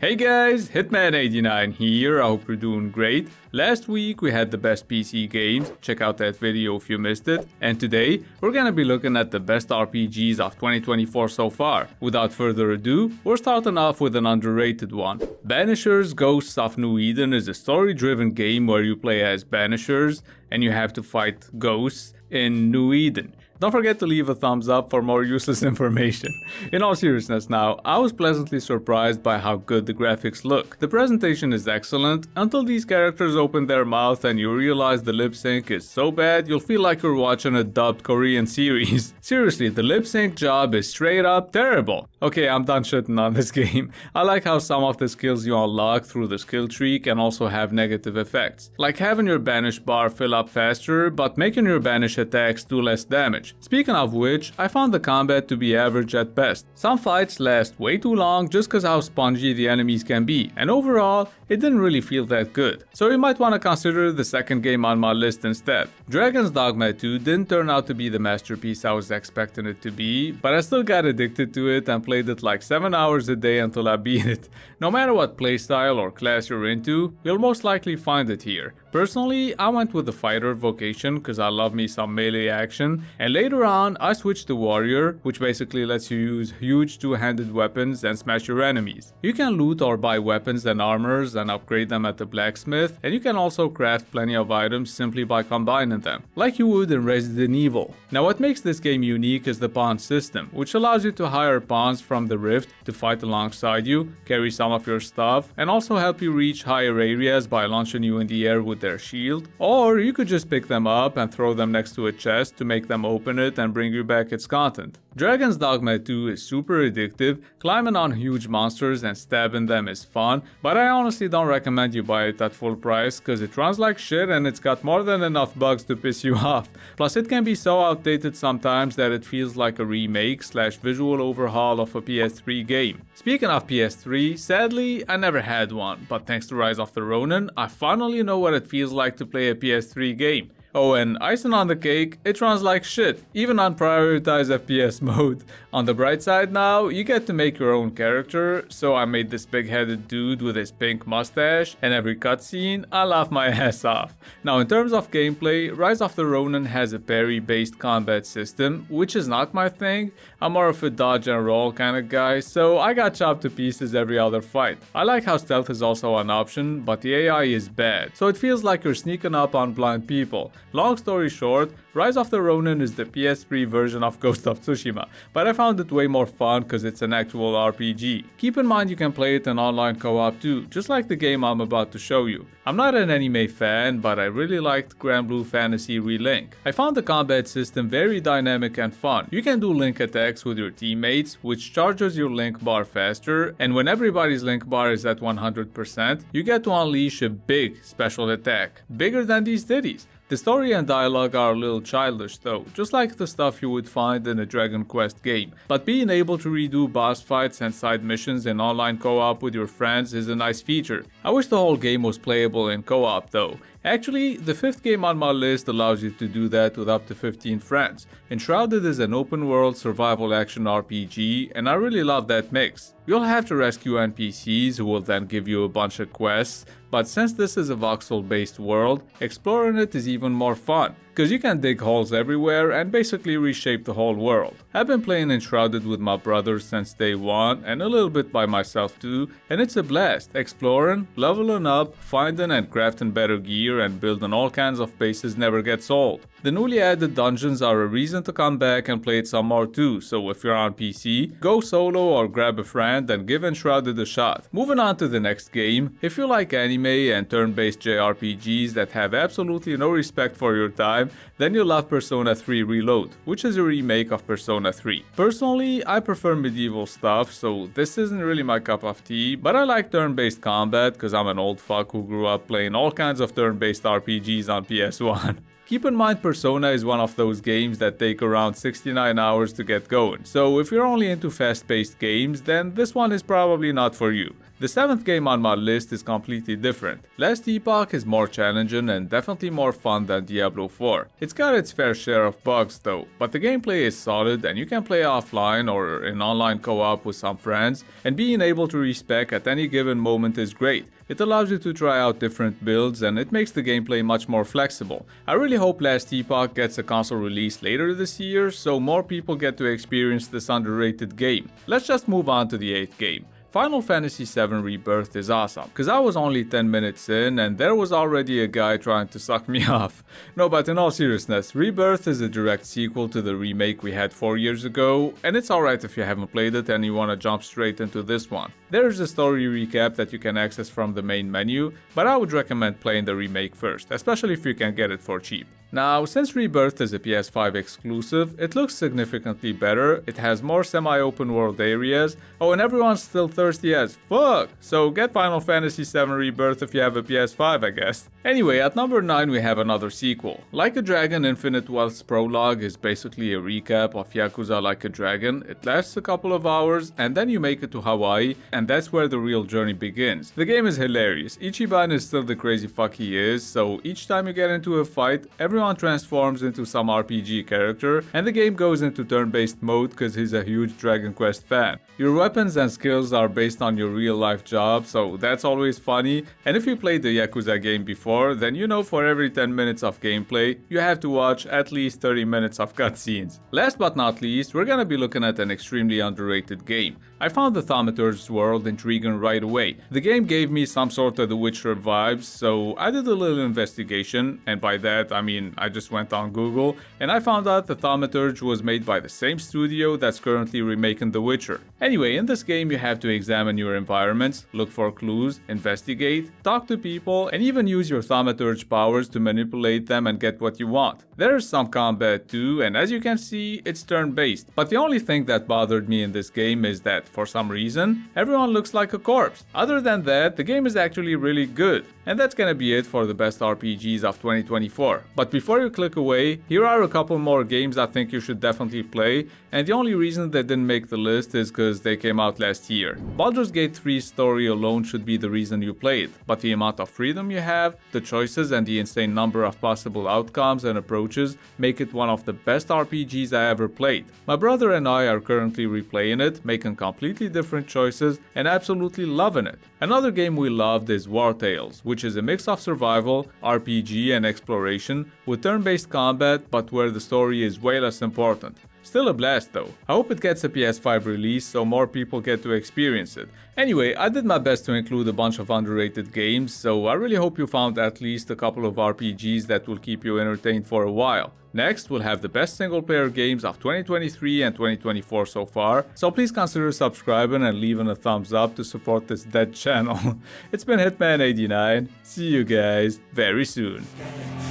Hey guys, Hitman89 here, I hope you're doing great. Last week we had the best PC games, check out that video if you missed it. And today, we're gonna be looking at the best RPGs of 2024 so far. Without further ado, we're starting off with an underrated one. Banishers Ghosts of New Eden is a story-driven game where you play as Banishers and you have to fight ghosts in New Eden. Don't forget to leave a thumbs up for more useless information. In all seriousness now, I was pleasantly surprised by how good the graphics look. The presentation is excellent until these characters open their mouth and you realize the lip sync is so bad you'll feel like you're watching a dubbed Korean series. Seriously, the lip sync job is straight up terrible. Okay, I'm done shitting on this game. I like how some of the skills you unlock through the skill tree can also have negative effects. Like having your banish bar fill up faster, but making your banish attacks do less damage. Speaking of which, I found the combat to be average at best. Some fights last way too long just cause how spongy the enemies can be, and overall, it didn't really feel that good. So you might want to consider the second game on my list instead. Dragon's Dogma 2 didn't turn out to be the masterpiece I was expecting it to be, but I still got addicted to it and played it like 7 hours a day until I beat it. No matter what playstyle or class you're into, you'll most likely find it here. Personally, I went with the fighter vocation cause I love me some melee action, and later on I switched to warrior, which basically lets you use huge two-handed weapons and smash your enemies. You can loot or buy weapons and armors and upgrade them at the blacksmith, and you can also craft plenty of items simply by combining them, like you would in Resident Evil. Now what makes this game unique is the pawn system, which allows you to hire pawns from the Rift to fight alongside you, carry some of your stuff, and also help you reach higher areas by launching you in the air with their shield. Or you could just pick them up and throw them next to a chest to make them open it and bring you back its content. Dragon's Dogma 2 is super addictive, climbing on huge monsters and stabbing them is fun, but I honestly don't recommend you buy it at full price cause it runs like shit and it's got more than enough bugs to piss you off. Plus it can be so outdated sometimes that it feels like a remake / visual overhaul of a PS3 game. Speaking of PS3, sadly I never had one, but thanks to Rise of the Ronin, I finally know what it feels like to play a PS3 game. Oh, and icing on the cake, it runs like shit, even on prioritized FPS mode. On the bright side now, you get to make your own character, so I made this big-headed dude with his pink mustache, and every cutscene, I laugh my ass off. Now in terms of gameplay, Rise of the Ronin has a parry-based combat system, which is not my thing. I'm more of a dodge and roll kind of guy, so I got chopped to pieces every other fight. I like how stealth is also an option, but the AI is bad, so it feels like you're sneaking up on blind people. Long story short, Rise of the Ronin is the PS3 version of Ghost of Tsushima, but I found it way more fun cause it's an actual RPG. Keep in mind you can play it in online co-op too, just like the game I'm about to show you. I'm not an anime fan, but I really liked Granblue Fantasy Relink. I found the combat system very dynamic and fun. You can do link attacks with your teammates, which charges your link bar faster, and when everybody's link bar is at 100%, you get to unleash a big special attack, bigger than these titties. The story and dialogue are a little childish though, just like the stuff you would find in a Dragon Quest game. But being able to redo boss fights and side missions in online co-op with your friends is a nice feature. I wish the whole game was playable in co-op though. Actually, the 5th game on my list allows you to do that with up to 15 friends. Enshrouded is an open world survival action RPG, and I really love that mix. You'll have to rescue NPCs who will then give you a bunch of quests, but since this is a voxel based world, exploring it is even more fun, cause you can dig holes everywhere and basically reshape the whole world. I've been playing Enshrouded with my brothers since day one and a little bit by myself too, and it's a blast, exploring, leveling up, finding and crafting better gear and building all kinds of bases never gets old. The newly added dungeons are a reason to come back and play it some more too, so if you're on PC, go solo or grab a friend and give Enshrouded a shot. Moving on to the next game, if you like anime and turn-based JRPGs that have absolutely no respect for your time, then you'll love Persona 3 Reload, which is a remake of Persona 3. Personally, I prefer medieval stuff, so this isn't really my cup of tea, but I like turn-based combat cause I'm an old fuck who grew up playing all kinds of turn-based RPGs on PS1. Keep in mind Persona is one of those games that take around 69 hours to get going, so if you're only into fast-paced games, then this one is probably not for you. The 7th game on my list is completely different. Last Epoch is more challenging and definitely more fun than Diablo 4. It's got its fair share of bugs though, but the gameplay is solid and you can play offline or in online co-op with some friends, and being able to respec at any given moment is great. It allows you to try out different builds and it makes the gameplay much more flexible. I really hope Last Epoch gets a console release later this year so more people get to experience this underrated game. Let's just move on to the 8th game. Final Fantasy VII Rebirth is awesome, cause I was only 10 minutes in and there was already a guy trying to suck me off. No, but in all seriousness, Rebirth is a direct sequel to the remake we had 4 years ago, and it's alright if you haven't played it and you wanna jump straight into this one. There is a story recap that you can access from the main menu, but I would recommend playing the remake first, especially if you can get it for cheap. Now, since Rebirth is a PS5 exclusive, it looks significantly better, it has more semi-open world areas, and everyone's still thirsty as fuck, so get Final Fantasy VII Rebirth if you have a PS5, I guess. Anyway, at number 9 we have another sequel. Like a Dragon Infinite Wealth's prologue is basically a recap of Yakuza Like a Dragon. It lasts a couple of hours, and then you make it to Hawaii, and that's where the real journey begins. The game is hilarious, Ichiban is still the crazy fuck he is, so each time you get into a fight, everyone transforms into some RPG character, and the game goes into turn-based mode cause he's a huge Dragon Quest fan. Your weapons and skills are based on your real-life job, so that's always funny, and if you played the Yakuza game before, then you know for every 10 minutes of gameplay, you have to watch at least 30 minutes of cutscenes. Last but not least, we're gonna be looking at an extremely underrated game. I found the Thaumaturge's world intriguing right away. The game gave me some sort of The Witcher vibes, so I did a little investigation, and by that I mean I just went on Google, and I found out the Thaumaturge was made by the same studio that's currently remaking The Witcher. Anyway, in this game you have to examine your environments, look for clues, investigate, talk to people, and even use your Thaumaturge powers to manipulate them and get what you want. There's some combat too, and as you can see, it's turn-based. But the only thing that bothered me in this game is that, for some reason, everyone looks like a corpse. Other than that, the game is actually really good. And that's gonna be it for the best RPGs of 2024. But before you click away, here are a couple more games I think you should definitely play, and the only reason they didn't make the list is because they came out last year. Baldur's Gate 3's story alone should be the reason you play it, but the amount of freedom you have, the choices and the insane number of possible outcomes and approaches make it one of the best RPGs I ever played. My brother and I are currently replaying it, making completely different choices and absolutely loving it. Another game we loved is War Tales, which is a mix of survival, RPG and exploration with turn-based combat, but where the story is way less important. Still a blast though. I hope it gets a PS5 release so more people get to experience it. Anyway, I did my best to include a bunch of underrated games, so I really hope you found at least a couple of RPGs that will keep you entertained for a while. Next, we'll have the best single-player games of 2023 and 2024 so far, so please consider subscribing and leaving a thumbs up to support this dead channel. It's been Hitman89, see you guys very soon.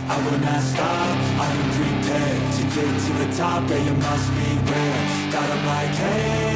I will not stop, I am prepared to get to the top, yeah, you must beware. God, I'm like, hey.